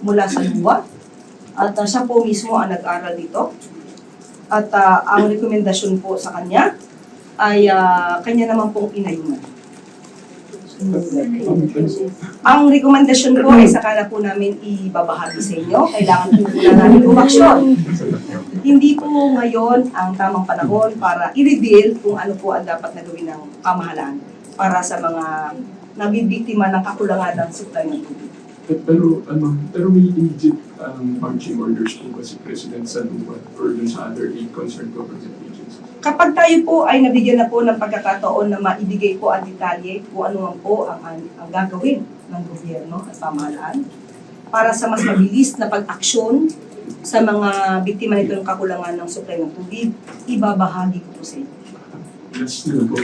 mula sa luwa. At siya po mismo ang nag-aral dito. At ang rekomendasyon po sa kanya ay kanya naman pong inayungan. Ang rekomendasyon po ay saka na po namin ibabahagi sa inyo. Kailangan po na namin umaksyon. Hindi po ngayon ang tamang panahon para i-reveal kung ano po ang dapat na gawin ng pamahalaan para sa mga nabibiktima ng kakulangan ng supply ng tubig. Pero may immediate marching orders po ba si President Salluman or dun sa other 8 concerned government agencies? Kapag tayo po ay nabigyan na po ng pagkakataon na maibigay po ang detalye kung ano man po ang gagawin ng gobyerno at pamahalaan para sa mas mabilis na pag-aksyon sa mga biktima nito ng kakulangan ng supply ng tubig, ibabahagi ko po sa inyo. Last na po,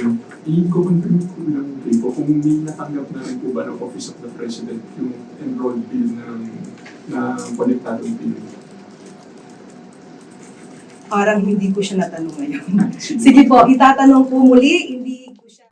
i-confirm ko lang rin po kung may natanggap na rin po ba ng Office of the President yung enrolled bill na konektadong bill. Parang hindi ko siya natanong ngayon. Sige po, itatanong po muli, hindi ko siya...